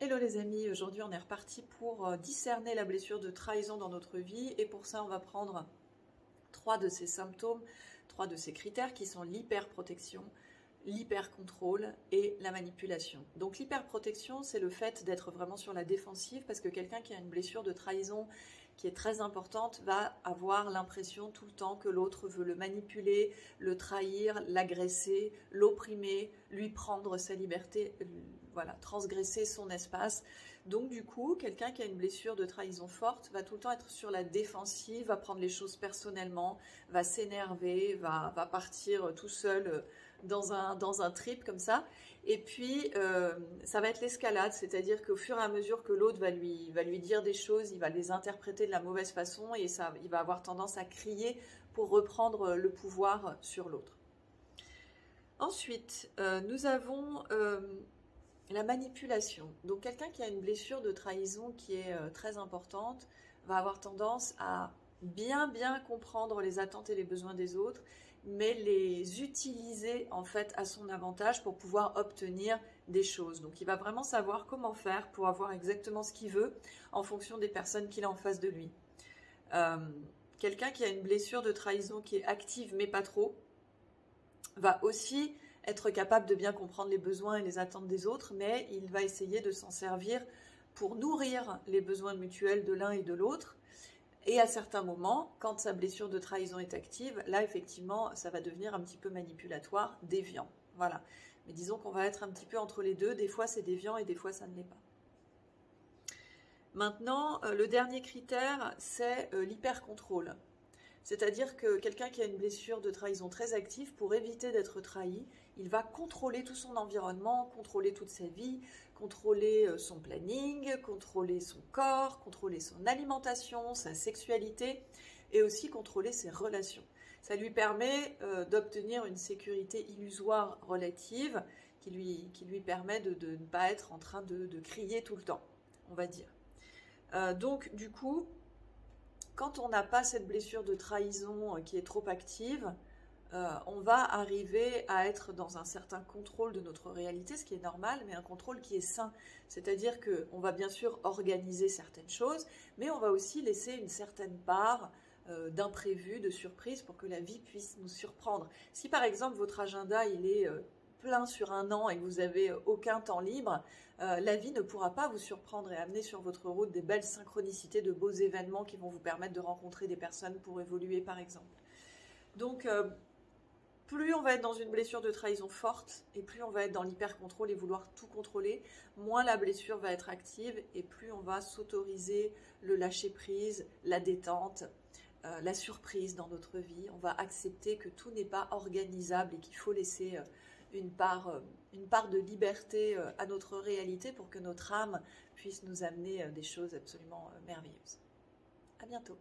Hello les amis, aujourd'hui on est reparti pour discerner la blessure de trahison dans notre vie et pour ça on va prendre 3 de ces symptômes, 3 de ces critères qui sont l'hyperprotection, l'hypercontrôle et la manipulation. Donc l'hyperprotection, c'est le fait d'être vraiment sur la défensive parce que quelqu'un qui a une blessure de trahison qui est très importante va avoir l'impression tout le temps que l'autre veut le manipuler, le trahir, l'agresser, l'opprimer, lui prendre sa liberté, voilà, transgresser son espace. Donc du coup, quelqu'un qui a une blessure de trahison forte va tout le temps être sur la défensive, va prendre les choses personnellement, va s'énerver, va partir tout seul dans un trip comme ça. Et puis, ça va être l'escalade, c'est-à-dire qu'au fur et à mesure que l'autre va lui dire des choses, il va les interpréter de la mauvaise façon et il va avoir tendance à crier pour reprendre le pouvoir sur l'autre. Ensuite, nous avons la manipulation. Donc quelqu'un qui a une blessure de trahison qui est très importante va avoir tendance à bien comprendre les attentes et les besoins des autres, mais les utiliser en fait à son avantage pour pouvoir obtenir des choses. Donc il va vraiment savoir comment faire pour avoir exactement ce qu'il veut en fonction des personnes qu'il a en face de lui. Quelqu'un qui a une blessure de trahison qui est active mais pas trop, va aussi être capable de bien comprendre les besoins et les attentes des autres, mais il va essayer de s'en servir pour nourrir les besoins mutuels de l'un et de l'autre. Et à certains moments, quand sa blessure de trahison est active, là, effectivement, ça va devenir un petit peu manipulatoire, déviant. Voilà. Mais disons qu'on va être un petit peu entre les deux. Des fois, c'est déviant et des fois, ça ne l'est pas. Maintenant, le dernier critère, c'est l'hypercontrôle. C'est-à-dire que quelqu'un qui a une blessure de trahison très active, pour éviter d'être trahi, il va contrôler tout son environnement, contrôler toute sa vie, contrôler son planning, contrôler son corps, contrôler son alimentation, sa sexualité et aussi contrôler ses relations. Ça lui permet d'obtenir une sécurité illusoire relative qui lui permet de ne pas être en train de crier tout le temps, on va dire. Donc du coup, quand on n'a pas cette blessure de trahison qui est trop active, on va arriver à être dans un certain contrôle de notre réalité, ce qui est normal, mais un contrôle qui est sain. C'est-à-dire qu'on va bien sûr organiser certaines choses, mais on va aussi laisser une certaine part d'imprévu, de surprise, pour que la vie puisse nous surprendre. Si par exemple votre agenda il est plein sur un an et que vous n'avez aucun temps libre, la vie ne pourra pas vous surprendre et amener sur votre route des belles synchronicités, de beaux événements qui vont vous permettre de rencontrer des personnes pour évoluer par exemple. Donc plus on va être dans une blessure de trahison forte et plus on va être dans l'hyper-contrôle et vouloir tout contrôler, moins la blessure va être active et plus on va s'autoriser le lâcher-prise, la détente, la surprise dans notre vie. On va accepter que tout n'est pas organisable et qu'il faut laisser une part de liberté à notre réalité pour que notre âme puisse nous amener des choses absolument merveilleuses. À bientôt.